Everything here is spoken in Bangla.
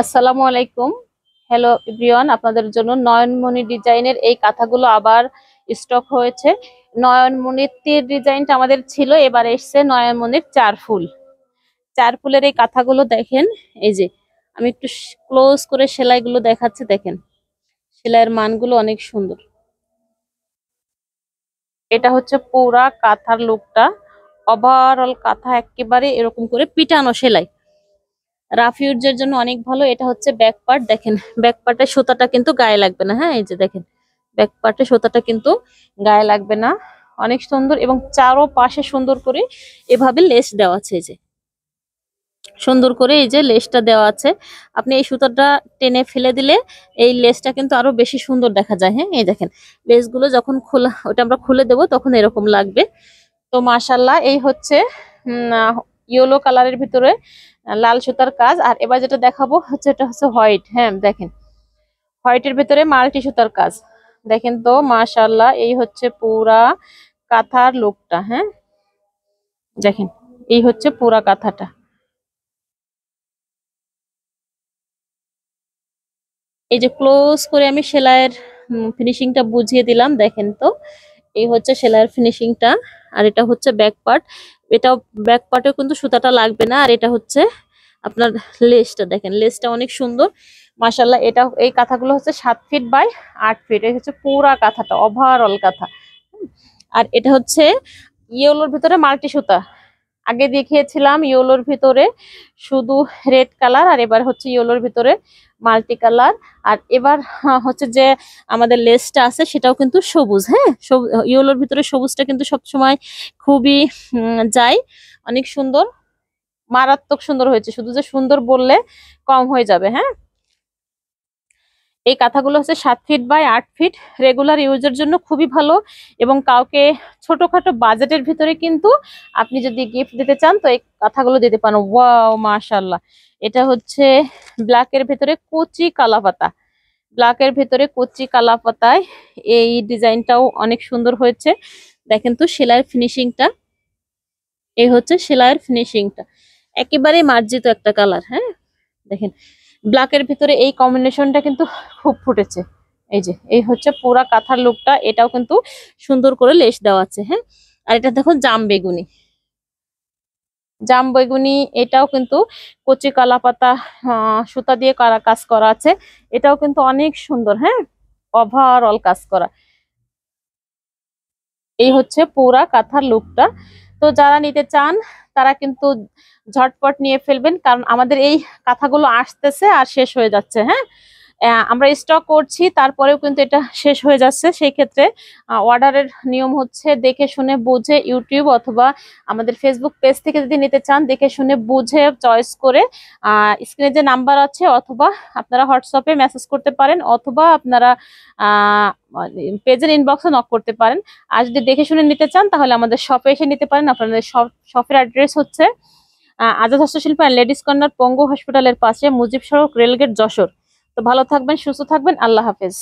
আসসালামু আলাইকুম। হ্যালো এভরিওয়ান, আপনাদের জন্য নয়নমণি ডিজাইনের এই কাঁথাগুলো আবার স্টক হয়েছে। নয়নমণির তীর ডিজাইনটা আমাদের ছিল, এবার এসছে নয়নমণির চার ফুল। চার ফুলের এই কাঁথাগুলো দেখেন। এই যে আমি একটু ক্লোজ করে সেলাইগুলো দেখাচ্ছি, দেখেন সেলাইয়ের মানগুলো অনেক সুন্দর। এটা হচ্ছে পুরা কাঁথার লুকটা, ওভারঅল কাঁথা একেবারে এরকম করে পিটানো সেলাই, রাফ ইউজের জন্য অনেক ভালো। এটা হচ্ছে ব্যাক পার্ট, দেখেন ব্যাক পার্টের সুতাটা কিন্তু গায়ে লাগবে না। হ্যাঁ, এই যে দেখেন ব্যাক পার্টের সুতাটা কিন্তু গায়ে লাগবে না, অনেক সুন্দর। এবং চারো পাশে সুন্দর করে এভাবে লেস দেওয়া আছে, এই যে সুন্দর করে এই যে লেসটা দেওয়া আছে। আপনি এই সুতাটা টেনে ফেলে দিলে এই লেসটা কিন্তু আরো বেশি সুন্দর দেখা যায়। হ্যাঁ, এই দেখেন লেসগুলো যখন খোলা, ওটা আমরা খুলে দেবো তখন এরকম লাগবে। তো মাশাল্লাহ, এই হচ্ছে ইয়েলো কালারের ভিতরে লাল সুতার কাজ। আর এবার যেটা দেখাবো হচ্ছে, এটা হচ্ছে হোয়াইট। হ্যাঁ দেখেন, হোয়াইটের ভিতরে মাল্টি সুতার কাজ। দেখেন তো মাশাল্লাহ, এই হচ্ছে পুরা কাঁথার লুকটা। হ্যাঁ দেখেন, এই হচ্ছে পুরা কাঁথাটা। এই যে ক্লোজ করে আমি সেলাইয়ের ফিনিশিংটা বুঝিয়ে দিলাম, দেখেন তো এই হচ্ছে সেলাইয়ের ফিনিশিংটা। আর এটা হচ্ছে ব্যাক পার্ট, এটাও ব্যাক পার্টেও কিন্তু সুতাটা লাগবে না। আর এটা হচ্ছে আপনার লেসটা, দেখেন লেসটা অনেক সুন্দর মাশাল্লাহ। এটা এই কাঁথাগুলো হচ্ছে 7 ফিট বাই 8 ফিট, এই হচ্ছে পুরা কাঁথাটা, ওভারঅল কাঁথা। আর এটা হচ্ছে ইয়েলোর ভিতরে মাল্টি সুতা। আগে দেখিয়েছিলাম ইয়েলোর ভিতরে শুধু রেড কালার, আর এবার হচ্ছে ইয়েলোর ভিতরে মাল্টি কালার। আর এবার হচ্ছে যে আমাদের লেসটা আছে সেটাও কিন্তু সবুজ। হ্যাঁ, ইয়েলোর ভিতরে সবুজটা কিন্তু সবসময় খুবই যায়, অনেক সুন্দর, মারাত্মক সুন্দর হয়েছে। শুধু যে সুন্দর বললে কম হয়ে যাবে। হ্যাঁ, এই কাঁথাগুলো হচ্ছে 7 ফিট বাই 8 ফিট, রেগুলার ইউজের জন্য খুবই ভালো। এবং কাউকে ছোটখাটো বাজেটের ভিতরে কিন্তু আপনি যদি গিফট দিতে চান তো এই কাঁথাগুলো দিতে পারেন। ওয়াও মাশাল্লাহ, এটা হচ্ছে ব্ল্যাকের ভেতরে কচি কালা পাতা, ব্ল্যাকের ভেতরে কচি কালা পাতায় এই ডিজাইনটাও অনেক সুন্দর হয়েছে। দেখেন তো সেলাইয়ের ফিনিশিংটা, এই হচ্ছে সেলাইয়ের ফিনিশিংটা, একেবারে মার্জিত একটা কালার। হ্যাঁ দেখেন, ব্ল্যাকের ভিতরে এই কম্বিনেশনটা কিন্তু খুব ফুটেছে। এই যে এই হচ্ছে পুরা কাঁথার লুকটা, এটাও কিন্তু সুন্দর করে লেস দেওয়া আছে। হ্যাঁ, আর এটা দেখো জাম বেগুনি, জাম বেগুনি, এটাও কিন্তু কচি কালা পাতা সুতা দিয়ে কাজ করা আছে। এটাও কিন্তু অনেক সুন্দর। হ্যাঁ, ওভারঅল কাজ করা, এই হচ্ছে পুরা কাঁথার লুকটা। তো যারা নিতে চান তারা কিন্তু ঝটপট নিয়ে ফেলবেন, কারণ আমাদের এই কাঁথাগুলো আসতেছে আর শেষ হয়ে যাচ্ছে। হ্যাঁ, আমরা স্টক করছি, তারপরেও কিন্তু এটা শেষ হয়ে যাচ্ছে। সেই ক্ষেত্রে অর্ডারের নিয়ম হচ্ছে দেখে শুনে বুঝে, ইউটিউব অথবা আমাদের ফেসবুক পেজ থেকে যদি নিতে চান দেখে শুনে বুঝে চয়েস করে স্ক্রিনে যে নাম্বার আছে, অথবা আপনারা হোয়াটসঅ্যাপে মেসেজ করতে পারেন, অথবা আপনারা পেজের ইনবক্সে নক করতে পারেন। আর যদি দেখে শুনে নিতে চান তাহলে আমাদের শপে এসে নিতে পারেন। আপনাদের শপের অ্যাড্রেস হচ্ছে আজাদ হস্তশিল্প অ্যান্ড লেডিস কর্নার, পঙ্গু হসপিটালের পাশে, মুজিব সড়ক, রেলগেট, যশোর। তো ভালো থাকবেন, সুস্থ থাকবেন, আল্লাহ হাফেজ।